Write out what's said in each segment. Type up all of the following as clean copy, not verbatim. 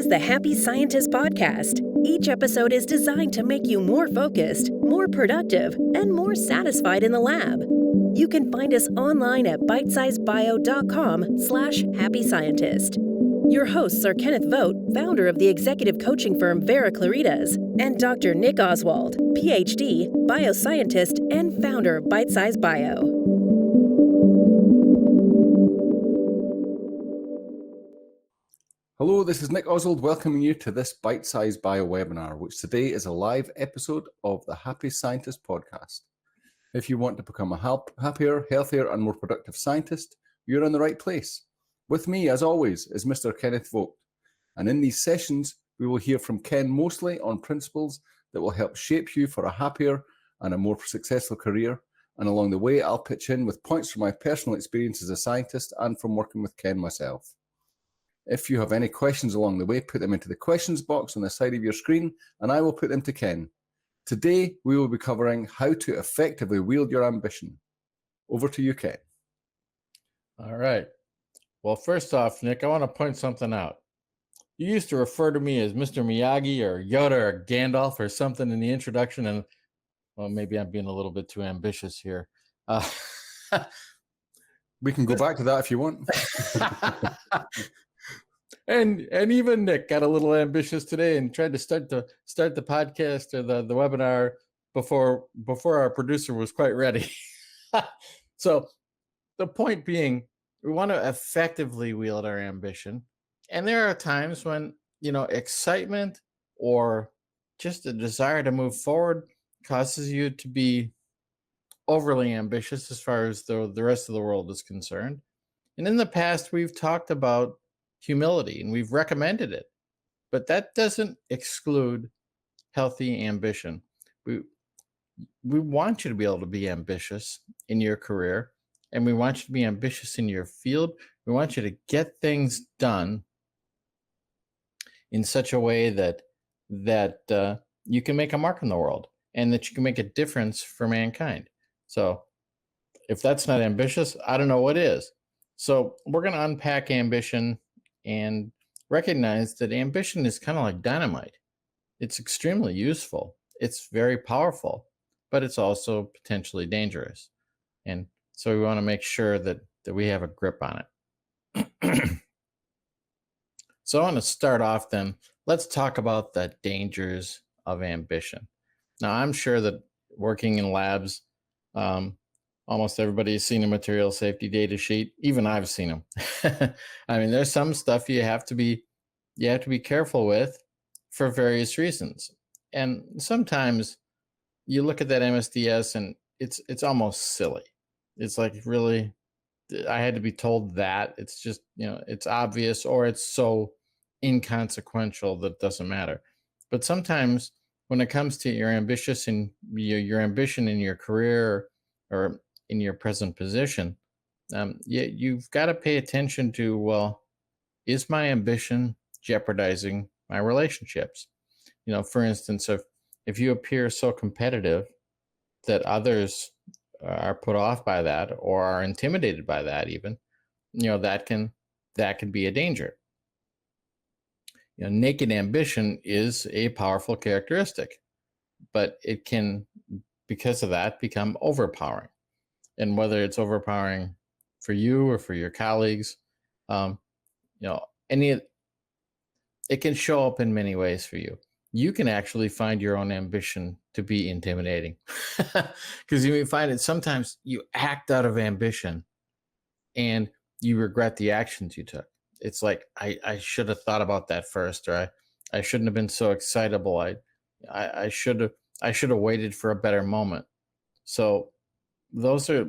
is the Happy Scientist Podcast. Each episode is designed to make you more focused, more productive, and more satisfied in the lab. You can find us online at bitesizebio.com/happy scientist. Your hosts are Kenneth Vogt, founder of the executive coaching firm Vera Claritas, and Dr. Nick Oswald, PhD, bioscientist, and founder of Bitesize Bio. Hello, this is Nick Oswald welcoming you to this Bitesize Bio webinar, which today is a live episode of the Happy Scientist Podcast. If you want to become a happier, healthier, and more productive scientist, you're in the right place. With me, as always, is Mr. Kenneth Vogt. And in these sessions, we will hear from Ken mostly on principles that will help shape you for a happier and a more successful career. And along the way, I'll pitch in with points from my personal experience as a scientist and from working with Ken myself. If you have any questions along the way, put them into the questions box on the side of your screen, and I will put them to Ken. Today, we will be covering how to effectively wield your ambition. Over to you, Ken. All right. Well, first off, Nick, I want to point something out. You used to refer to me as Mr. Miyagi or Yoda or Gandalf or something in the introduction, and well, maybe I'm being a little bit too ambitious here. We can go back to that if you want. And even Nick got a little ambitious today and tried to start the podcast or the webinar before our producer was quite ready. So the point being, we want to effectively wield our ambition. And there are times when, excitement or just a desire to move forward causes you to be overly ambitious as far as the rest of the world is concerned. And in the past, we've talked about humility and we've recommended it, but that doesn't exclude healthy ambition. We want you to be able to be ambitious in your career, and we want you to be ambitious in your field. We want you to get things done in such a way that you can make a mark in the world and that you can make a difference for mankind. So if that's not ambitious, I don't know what is. So we're going to unpack ambition and recognize that ambition is kind of like dynamite. It's extremely useful. It's very powerful, but it's also potentially dangerous. And so we want to make sure that we have a grip on it. So I want to start off then. Let's talk about the dangers of ambition. Now, I'm sure that working in labs, almost everybody's seen a material safety data sheet. Even I've seen them. I mean, there's some stuff you have to be careful with for various reasons. And sometimes you look at that MSDS and it's almost silly. It's like, really, I had to be told that. It's just, it's obvious, or it's so inconsequential that it doesn't matter. But sometimes when it comes to your ambition in your career or in your present position, you've got to pay attention to, well, is my ambition jeopardizing my relationships? For instance, if you appear so competitive that others are put off by that or are intimidated by that, even, that can be a danger. Naked ambition is a powerful characteristic, but it can, because of that, become overpowering. And whether it's overpowering for you or for your colleagues, it can show up in many ways for you. You can actually find your own ambition to be intimidating, because you may find that sometimes you act out of ambition and you regret the actions you took. It's like, I should have thought about that first, or I shouldn't have been so excitable. I should have waited for a better moment. So those are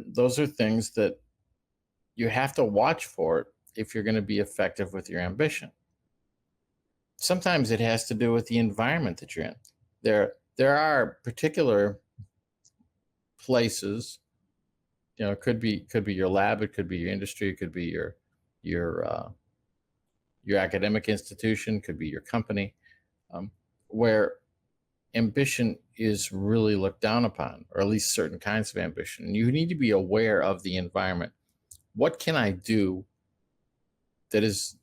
things that you have to watch for if you're going to be effective with your ambition. Sometimes it has to do with the environment that you're in. There are particular places, it could be your lab, it could be your industry, it could be your academic institution, could be your company, where ambition is really looked down upon, or at least certain kinds of ambition. You need to be aware of the environment. What can I do that is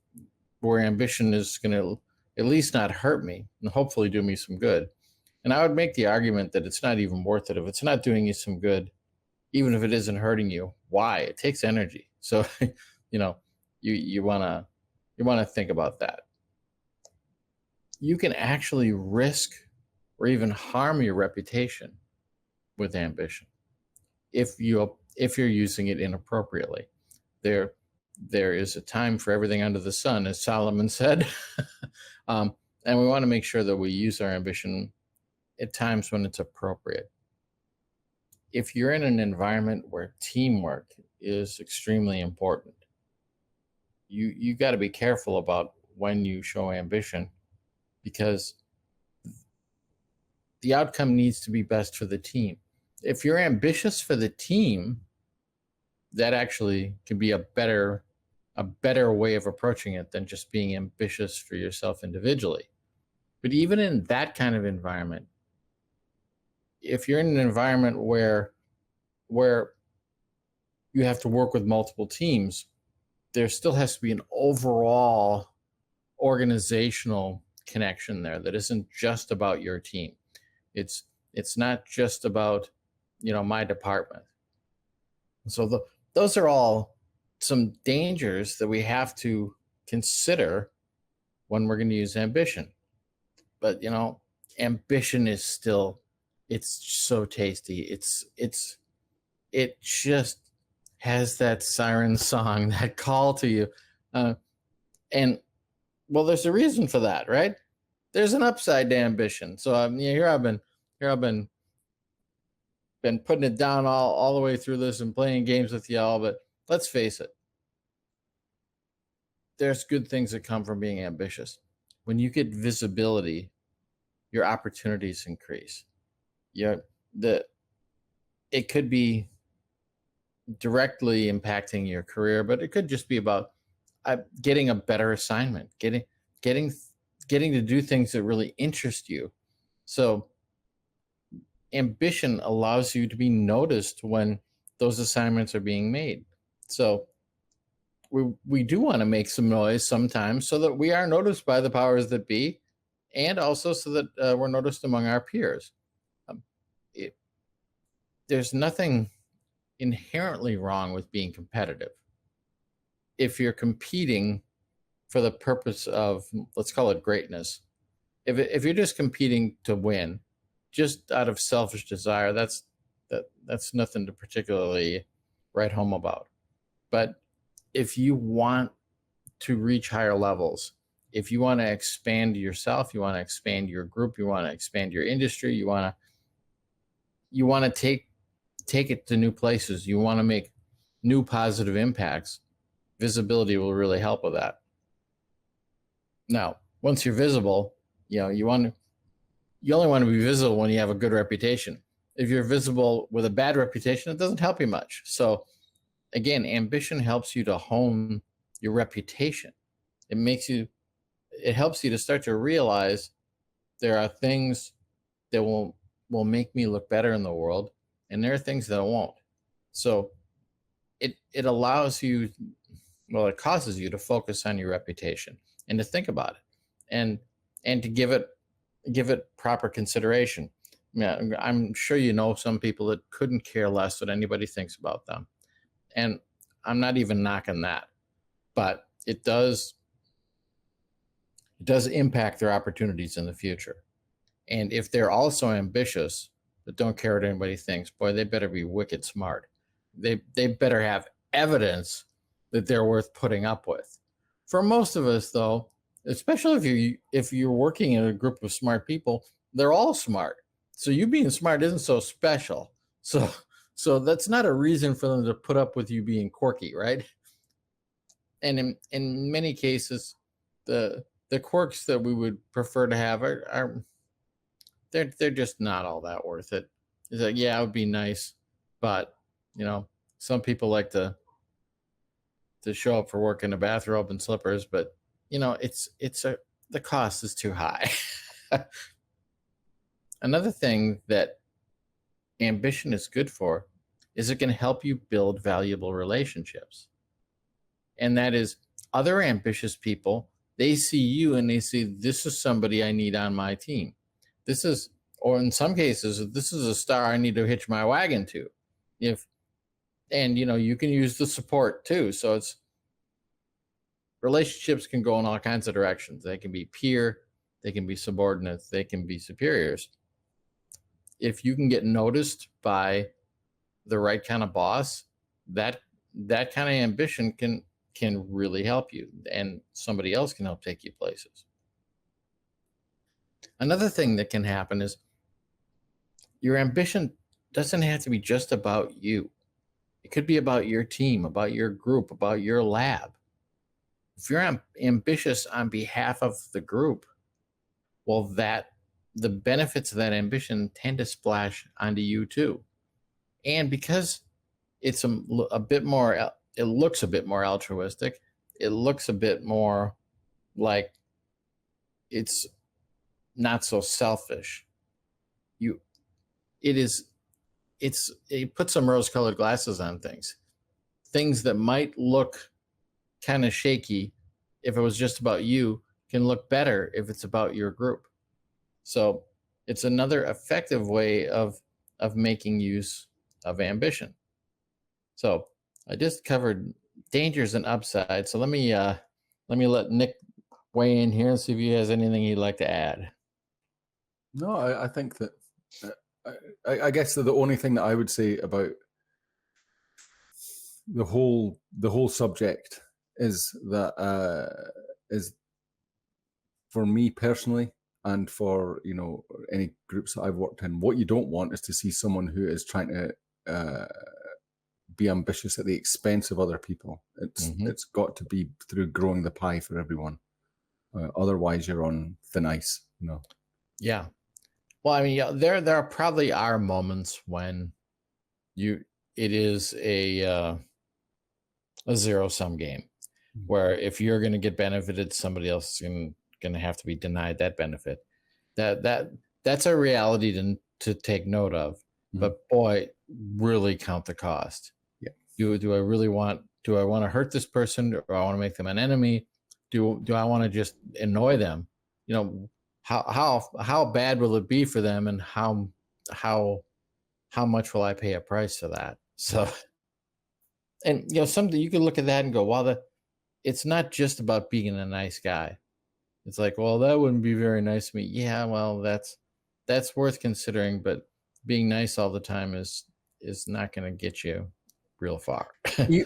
where ambition is going to at least not hurt me and hopefully do me some good. And I would make the argument that it's not even worth it if it's not doing you some good, even if it isn't hurting you. Why? It takes energy. So, you want to think about that. You can actually risk or even harm your reputation with ambition if you're using it inappropriately. There is a time for everything under the sun, as Solomon said. And we want to make sure that we use our ambition at times when it's appropriate. If you're in an environment where teamwork is extremely important, you got to be careful about when you show ambition, because the outcome needs to be best for the team. If you're ambitious for the team, that actually can be a better way of approaching it than just being ambitious for yourself individually. But even in that kind of environment, if you're in an environment where you have to work with multiple teams, there still has to be an overall organizational connection there that isn't just about your team. It's not just about, my department. So those are all some dangers that we have to consider when we're going to use ambition. But ambition is still, it's so tasty. It just has that siren song, that call to you. And well, there's a reason for that, right? There's an upside to ambition. So here I've been putting it down all the way through this and playing games with y'all, but let's face it. There's good things that come from being ambitious. When you get visibility, your opportunities increase. It could be directly impacting your career, but it could just be about getting a better assignment, getting to do things that really interest you. So ambition allows you to be noticed when those assignments are being made. So we do want to make some noise sometimes so that we are noticed by the powers that be, and also so that we're noticed among our peers. There's nothing inherently wrong with being competitive. If you're competing for the purpose of, let's call it greatness, if you're just competing to win, just out of selfish desire, that's nothing to particularly write home about. But if you want to reach higher levels, if you want to expand yourself, you want to expand your group, you want to expand your industry, you want to take it to new places, you want to make new positive impacts, visibility will really help with that. Now, once you're visible, you only want to be visible when you have a good reputation. If you're visible with a bad reputation, it doesn't help you much. So again, ambition helps you to hone your reputation. It helps you to start to realize there are things that will make me look better in the world, and there are things that won't. So it allows you, it causes you to focus on your reputation and to think about it and to give it proper consideration. Yeah, I'm sure some people that couldn't care less what anybody thinks about them. And I'm not even knocking that, but it does impact their opportunities in the future. And if they're also ambitious but don't care what anybody thinks, boy, they better be wicked smart. They better have evidence that they're worth putting up with. For most of us, though, especially if you're working in a group of smart people, they're all smart. So you being smart isn't so special. So that's not a reason for them to put up with you being quirky, right? And in many cases, the quirks that we would prefer to have are they're just not all that worth it. It's like, yeah, it would be nice, but some people like to show up for work in a bathrobe and slippers, but the cost is too high. Another thing that ambition is good for is it can help you build valuable relationships. And that is, other ambitious people They see you and they see, this is somebody I need on my team. This is, or in some cases, this is a star I need to hitch my wagon to. And you can use the support too. So relationships can go in all kinds of directions. They can be peer, they can be subordinates, they can be superiors. If you can get noticed by the right kind of boss, that kind of ambition can really help you, and somebody else can help take you places. Another thing that can happen is your ambition doesn't have to be just about you. It could be about your team, about your group, about your lab. If you're ambitious on behalf of the group, well, the benefits of that ambition tend to splash onto you too. And because it's a bit more, it looks a bit more altruistic, it looks a bit more like it's not so selfish. It puts some rose-colored glasses on things that might look kind of shaky if it was just about you can look better if it's about your group. So it's another effective way of making use of ambition. So I just covered dangers and upsides. So let me let Nick weigh in here and see if he has anything he'd like to add. No, I think that I guess that the only thing that I would say about the whole subject is that is for me personally, and for any groups that I've worked in, what you don't want is to see someone who is trying to be ambitious at the expense of other people. It's got to be through growing the pie for everyone. Otherwise, you're on thin ice. Yeah. Well, I mean, there probably are moments when it is a zero-sum game, where if you're going to get benefited, somebody else is going to have to be denied that benefit. That's a reality to take note of. But boy, really count the cost. Yeah. Do I really want to hurt this person, or I want to make them an enemy? Do I want to just annoy them? How bad will it be for them, and how much will I pay a price for that? So, and something you can look at that and go, well, it's not just about being a nice guy. It's like, well, that wouldn't be very nice to me. Yeah, well, that's worth considering, but being nice all the time is not going to get you real far.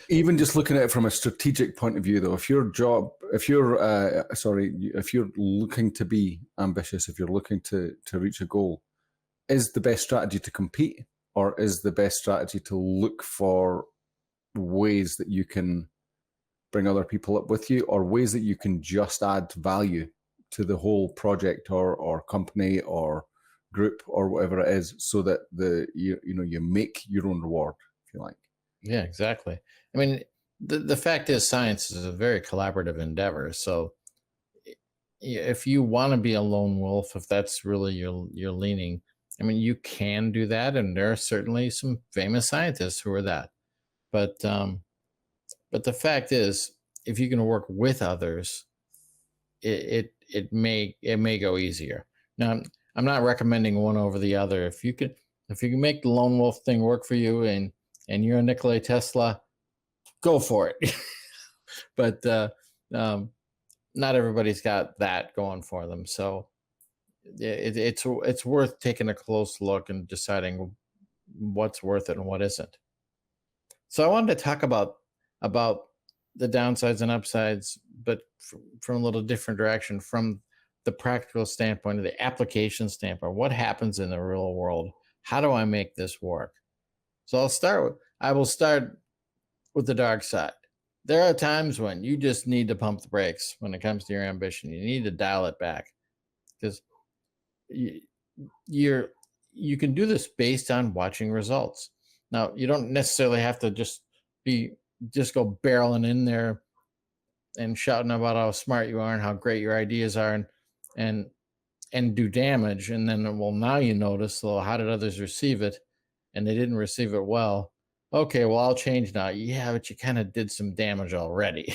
Even just looking at it from a strategic point of view, though, if you're looking to be ambitious, if you're looking to reach a goal, is the best strategy to compete, or is the best strategy to look for ways that you can bring other people up with you, or ways that you can just add value to the whole project or company or group or whatever it is, so that you make your own reward, if you like. Yeah, exactly. I mean, the fact is, science is a very collaborative endeavor. So if you want to be a lone wolf, if that's really your leaning, I mean, you can do that, and there are certainly some famous scientists who are that. But the fact is, if you can work with others, it may go easier. Now, I'm not recommending one over the other. If you can make the lone wolf thing work for you, and you're a Nikola Tesla, go for it. But not everybody's got that going for them. So it's worth taking a close look and deciding what's worth it and what isn't. So I wanted to talk about the downsides and upsides, but from a little different direction, from the practical standpoint, or the application standpoint. What happens in the real world? How do I make this work? So I will start with the dark side. There are times when you just need to pump the brakes when it comes to your ambition. You need to dial it back, because you can do this based on watching results. Now, you don't necessarily have to just go barreling in there and shouting about how smart you are and how great your ideas are and do damage. And then, well, now you notice, well, how did others receive it? And they didn't receive it well. Okay, well, I'll change now. Yeah, but you kind of did some damage already.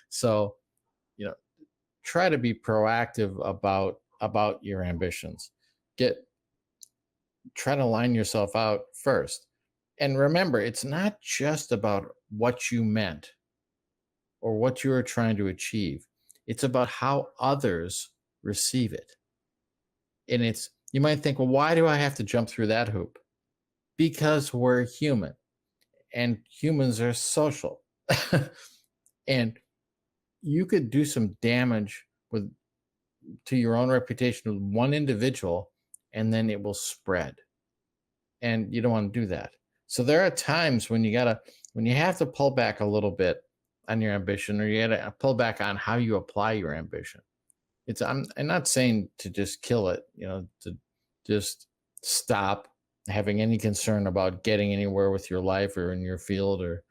So, try to be proactive about your ambitions. Try to line yourself out first. And remember, it's not just about what you meant or what you are trying to achieve. It's about how others receive it. And you might think, well, why do I have to jump through that hoop? Because we're human and humans are social. And you could do some damage to your own reputation with one individual, and then it will spread. And you don't want to do that. So there are times when you have to pull back a little bit on your ambition, or you got to pull back on how you apply your ambition. I'm not saying to just kill it, to just stop having any concern about getting anywhere with your life or in your field or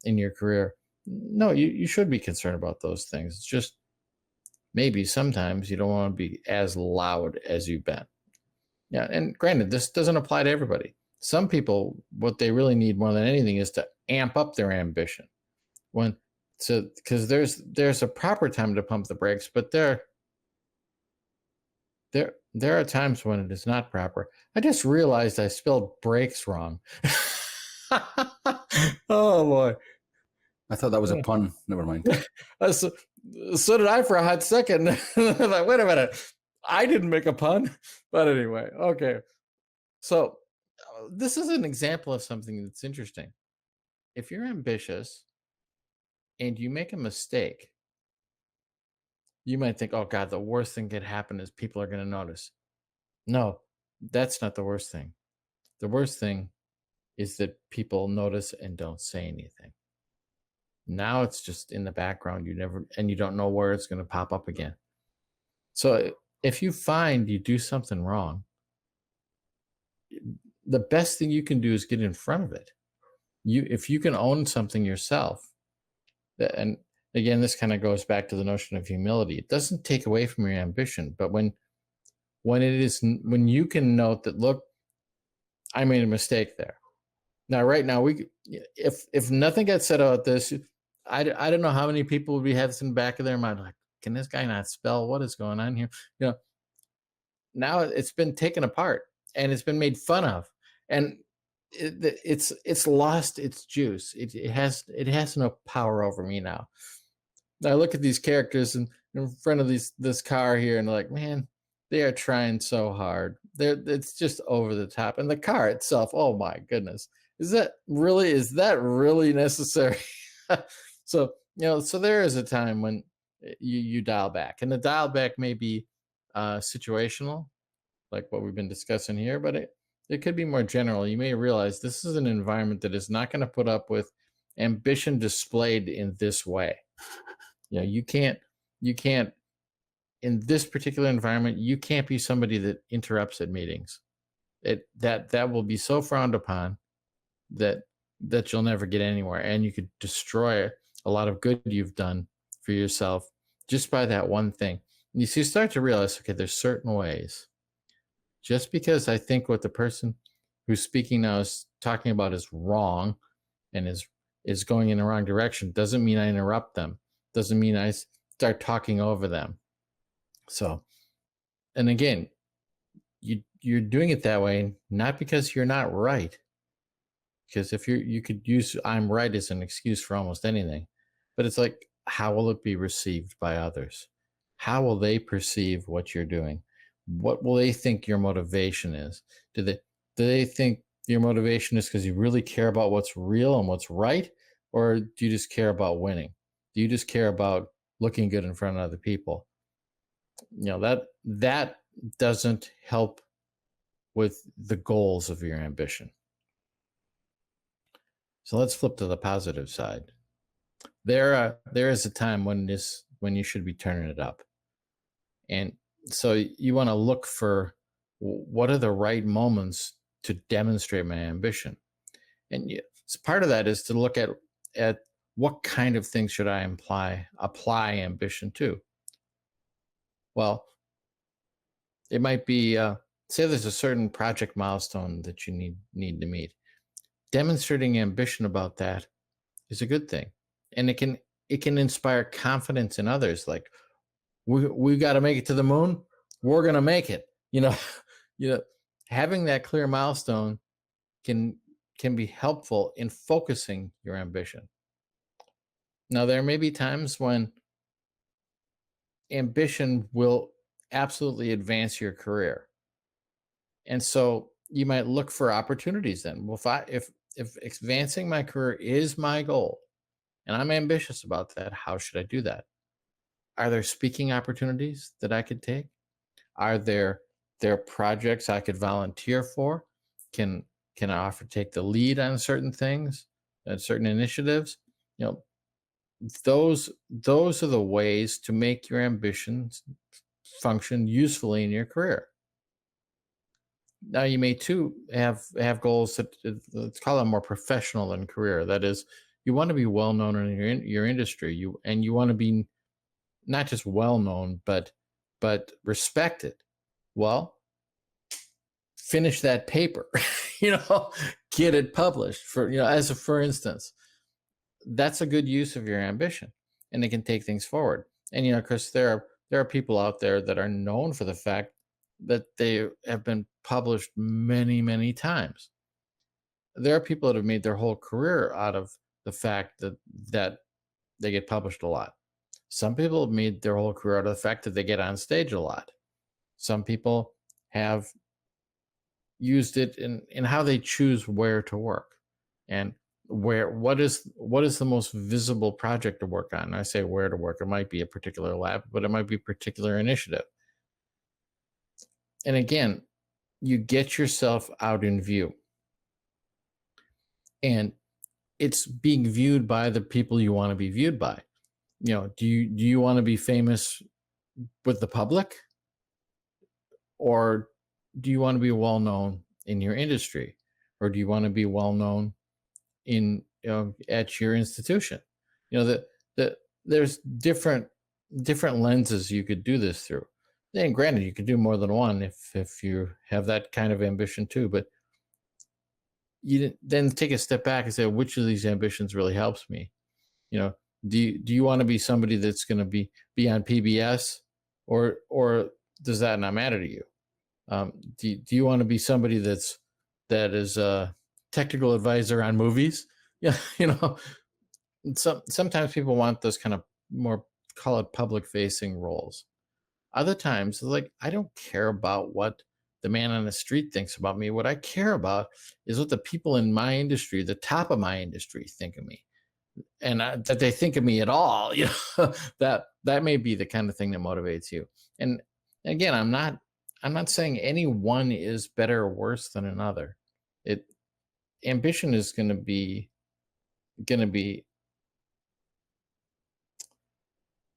in your career. No, you should be concerned about those things. It's just maybe sometimes you don't want to be as loud as you've been. Yeah, and granted, this doesn't apply to everybody. Some people, what they really need more than anything is to amp up their ambition. Because there's a proper time to pump the brakes, but there are times when it is not proper. I just realized I spelled brakes wrong. Oh boy! I thought that was a pun. Never mind. So did I for a hot second. I was like, wait a minute, I didn't make a pun. But anyway, okay. So this is an example of something that's interesting. If you're ambitious and you make a mistake, you might think, oh God, the worst thing that could happen is people are going to notice. No, that's not the worst thing. The worst thing is that people notice and don't say anything. Now it's just in the background. You don't know where it's going to pop up again. So if you find you do something wrong, the best thing you can do is get in front of it. If you can own something yourself, and again, this kind of goes back to the notion of humility. It doesn't take away from your ambition, but when you can note that, look, I made a mistake there. Now, right now, if nothing got said about this, I don't know how many people would be having in the back of their mind, like, can this guy not spell? What is going on here? Now it's been taken apart and it's been made fun of, and it's lost its juice. It has no power over me now. I look at these characters in front of this car here, and like, man, they are trying so hard. It's just over the top, and the car itself, oh my goodness, is that really necessary? So there is a time when you dial back, and the dial back may be situational, like what we've been discussing here, but it could be more general. You may realize this is an environment that is not going to put up with ambition displayed in this way. You can't in this particular environment, you can't be somebody that interrupts at meetings. That will be so frowned upon that you'll never get anywhere, and you could destroy a lot of good you've done for yourself just by that one thing. And you start to realize, okay, there's certain ways. Just because I think what the person who's speaking now is talking about is wrong and is going in the wrong direction doesn't mean I interrupt them. Doesn't mean I start talking over them. So, and again, you're doing it that way not because you're not right. Because if you could use I'm right as an excuse for almost anything, but it's like, how will it be received by others? How will they perceive what you're doing? What will they think your motivation is? Do they think your motivation is because you really care about what's real and what's right? Or do you just care about winning? Do you just care about looking good in front of other people? That doesn't help with the goals of your ambition. So let's flip to the positive side. There is a time when you should be turning it up. And so you want to look for what are the right moments to demonstrate my ambition. And part of that is to look at what kind of things should I apply ambition to. Well, it might be, say there's a certain project milestone that you need to meet. Demonstrating ambition about that is a good thing. And it can inspire confidence in others. Like, we got to make it to the moon. We're going to make it. Having that clear milestone can be helpful in focusing your ambition. Now, there may be times when ambition will absolutely advance your career. And so you might look for opportunities then. Well, if advancing my career is my goal and I'm ambitious about that, how should I do that? Are there speaking opportunities that I could take? Are there projects I could volunteer for? Can I offer to take the lead on certain things, certain initiatives? Those are the ways to make your ambitions function usefully in your career. Now, you may too have goals that, let's call them more professional than career. That is, you want to be well known in your industry. You want to be not just well known, but respected. Well, finish that paper. Get it published. For instance, that's a good use of your ambition, and it can take things forward. And of course, there are people out there that are known for the fact that they have been published many, many times. There are people that have made their whole career out of the fact that they get published a lot. Some people have made their whole career out of the fact that they get on stage a lot. Some people have used it in how they choose where to work and what is the most visible project to work on. And I say where to work. It might be a particular lab, but it might be a particular initiative. And again, you get yourself out in view. And it's being viewed by the people you want to be viewed by. Do you want to be famous with the public? Or do you want to be well known in your industry? Or do you want to be well known at your institution? There's different lenses you could do this through. And granted, you could do more than one if you have that kind of ambition too, but you then take a step back and say, which of these ambitions really helps me? Do you want to be somebody that's going to be on PBS, or does that not matter to you? Do you want to be somebody that is a technical advisor on movies? Yeah, sometimes people want those kind of more, call it, public facing roles. Other times, like, I don't care about what the man on the street thinks about me. What I care about is what the people in my industry, the top of my industry, think of me, and that they think of me at all. That may be the kind of thing that motivates you. And again, I'm not saying any one is better or worse than another. Ambition is going to be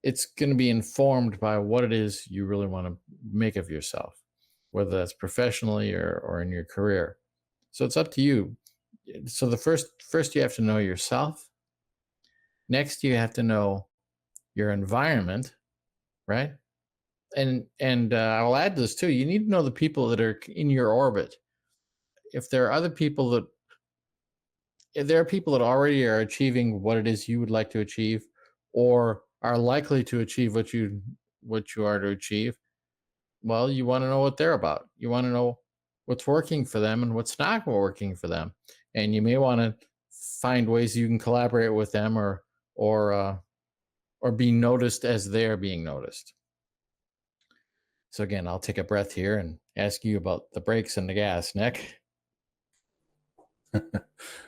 it's going to be informed by what it is you really want to make of yourself, whether that's professionally or in your career. So it's up to you. So the first you have to know yourself. Next, you have to know your environment, right? And I will add to this too. You need to know the people that are in your orbit. If there are people that already are achieving what it is you would like to achieve, or are likely to achieve what you are to achieve, well, you want to know what they're about. You want to know what's working for them and what's not working for them. And you may want to find ways you can collaborate with them or be noticed as they're being noticed. So again, I'll take a breath here and ask you about the brakes and the gas, Nick.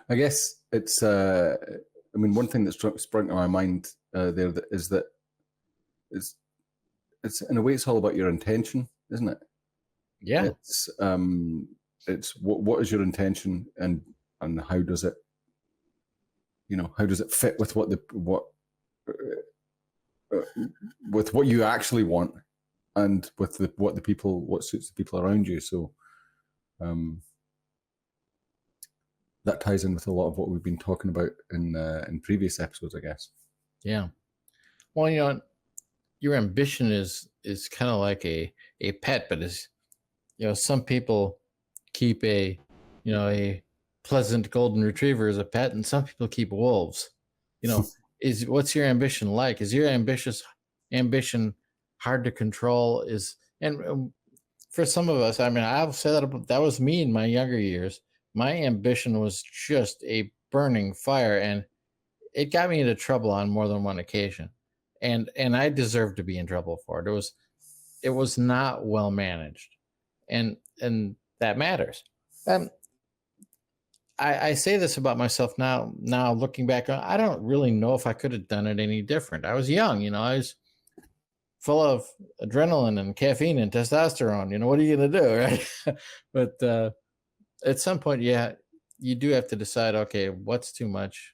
I guess it's, one thing that's sprung to my mind there is that it's in a way, it's all about your intention, isn't it? Yeah. It's what is your intention, and how does it, how does it fit with with what you actually want, and with what suits the people around you. So that ties in with a lot of what we've been talking about in previous episodes, I guess. Yeah. Well, your ambition is kind of like a pet, but is, some people keep a pleasant golden retriever as a pet, and some people keep wolves. What's your ambition like? Is your ambition hard to control and for some of us, I mean, I'll say that was me in my younger years. My ambition was just a burning fire, and it got me into trouble on more than one occasion. And I deserved to be in trouble for it. It was not well managed. And that matters. I say this about myself now looking back, I don't really know if I could have done it any different. I was young, I was full of adrenaline and caffeine and testosterone. What are you going to do, right? But at some point, yeah, you do have to decide, okay, what's too much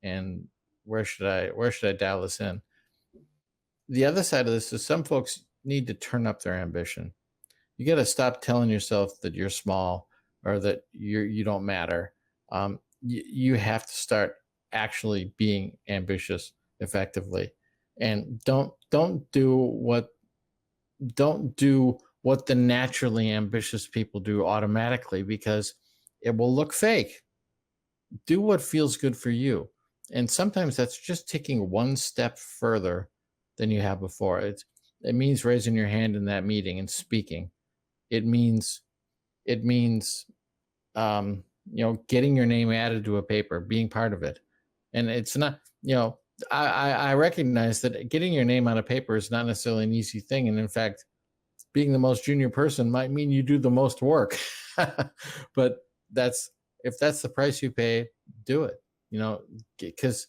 and where should I dial this in? The other side of this is some folks need to turn up their ambition. You got to stop telling yourself that you're small or that you don't matter. You have to start actually being ambitious effectively, and don't do what the naturally ambitious people do automatically, because it will look fake. Do what feels good for you. And sometimes that's just taking one step further than you have before. It means raising your hand in that meeting and speaking. It means getting your name added to a paper, being part of it. And it's not, I recognize that getting your name on a paper is not necessarily an easy thing. And in fact, being the most junior person might mean you do the most work. But if that's the price you pay, do it, because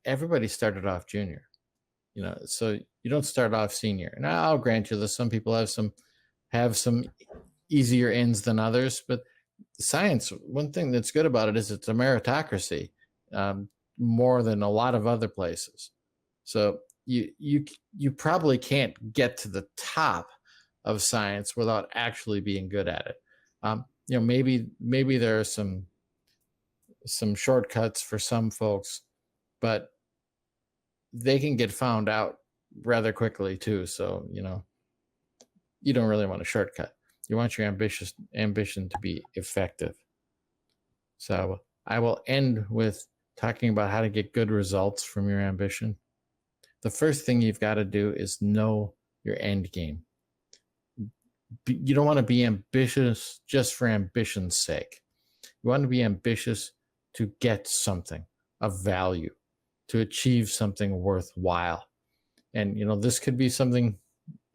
everybody started off junior, so you don't start off senior. And I'll grant you that some people have some easier ends than others, but science, one thing that's good about it is it's a meritocracy, more than a lot of other places. So you probably can't get to the top of science without actually being good at it. Maybe there are some shortcuts for some folks, but they can get found out rather quickly too. So, you don't really want a shortcut. You want your ambition to be effective. So I will end with talking about how to get good results from your ambition. The first thing you've got to do is know your end game. You don't want to be ambitious just for ambition's sake. You want to be ambitious to get something of value, to achieve something worthwhile. And, this could be something,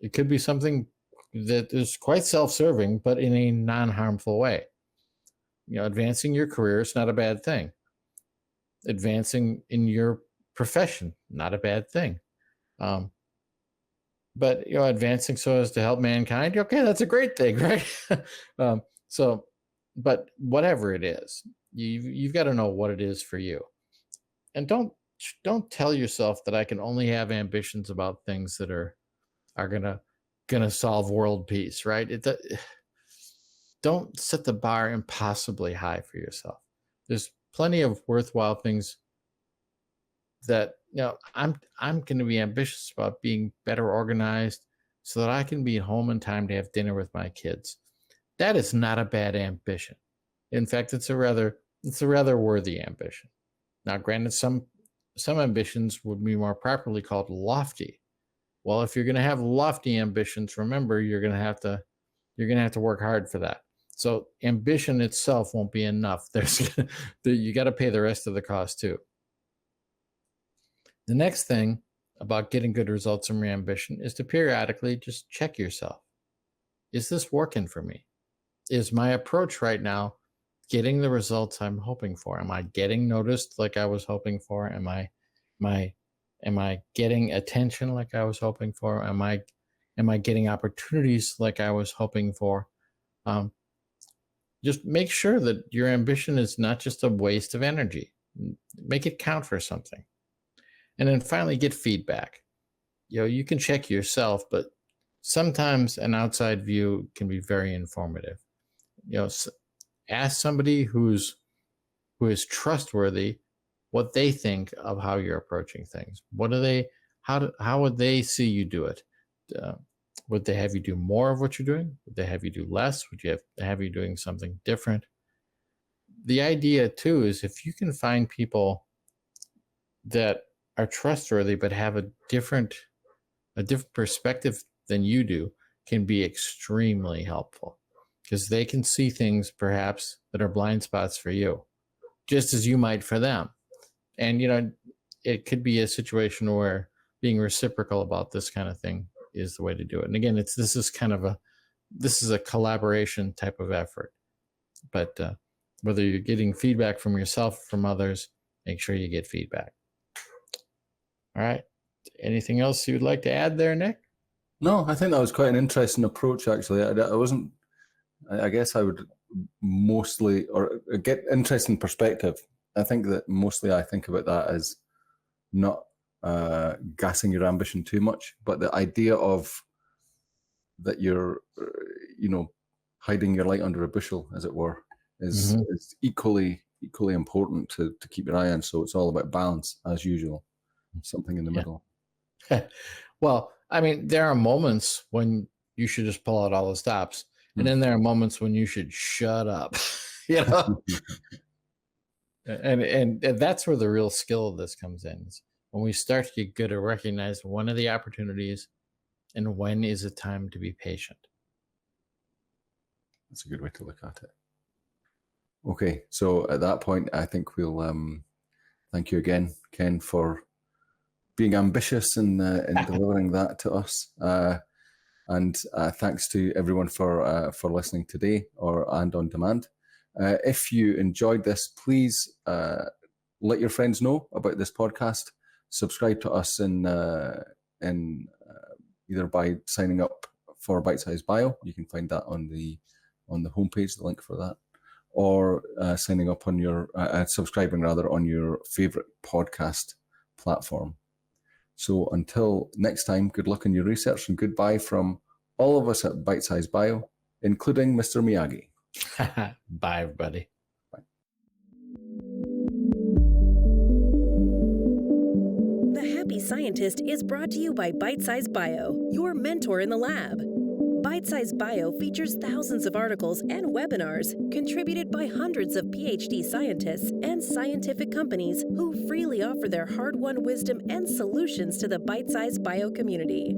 it could be something that is quite self-serving, but in a non-harmful way. Advancing your career is not a bad thing. Advancing in your profession, not a bad thing. But advancing so as to help mankind, okay, that's a great thing, right? But whatever it is, you've got to know what it is for you, and don't tell yourself that I can only have ambitions about things that are gonna solve world peace, right? Don't set the bar impossibly high for yourself. There's plenty of worthwhile things that I'm going to be ambitious about being better organized so that I can be home in time to have dinner with my kids. That is not a bad ambition. In fact, it's a rather worthy ambition. Now, granted, some ambitions would be more properly called lofty. Well, if you're going to have lofty ambitions, remember you're going to have to work hard for that. So ambition itself won't be enough. You got to pay the rest of the cost too. The next thing about getting good results from your ambition is to periodically just check yourself. Is this working for me? Is my approach right now getting the results I'm hoping for? Am I getting noticed like I was hoping for? Am I getting attention like I was hoping for? Am I getting opportunities like I was hoping for? Just make sure that your ambition is not just a waste of energy. Make it count for something. And then finally, get feedback. You can check yourself, but sometimes an outside view can be very informative. Ask somebody who is trustworthy what they think of how you're approaching things. How would they see you do it? Would they have you do more of what you're doing? Would they have you do less? Would you have you doing something different? The idea too is if you can find people that are trustworthy but have a different a different perspective than you do can be extremely helpful, because they can see things perhaps that are blind spots for you, just as you might for them. And, it could be a situation where being reciprocal about this kind of thing is the way to do it. And again, this is a collaboration type of effort. But whether you're getting feedback from yourself or from others, make sure you get feedback. All right. Anything else you'd like to add there, Nick? No, I think that was quite an interesting approach, actually. I guess I would mostly, or get interesting perspective. I think that mostly I think about that as not gassing your ambition too much, but the idea of that you're, hiding your light under a bushel, as it were, is equally important to keep your eye on. So it's all about balance, as usual, something in the middle. Well, I mean, there are moments when you should just pull out all the stops, and then there are moments when you should shut up. And that's where the real skill of this comes in. Is when we start to get good at recognize when are the opportunities and when is it time to be patient. That's a good way to look at it. Okay, so at that point, I think we'll thank you again, Ken, for being ambitious in delivering that to us. And thanks to everyone for listening today and on demand. If you enjoyed this, please let your friends know about this podcast. Subscribe to us in either by signing up for Bitesize Bio. You can find that on the homepage, the link for that, or signing up on your subscribing rather on your favorite podcast platform. So until next time, good luck in your research and goodbye from all of us at Bitesize Bio, including Mr. Miyagi. Bye, everybody. Bye. The Happy Scientist is brought to you by Bitesize Bio, your mentor in the lab. Bitesize Bio features thousands of articles and webinars contributed by hundreds of PhD scientists and scientific companies who freely offer their hard-won wisdom and solutions to the Bitesize Bio community.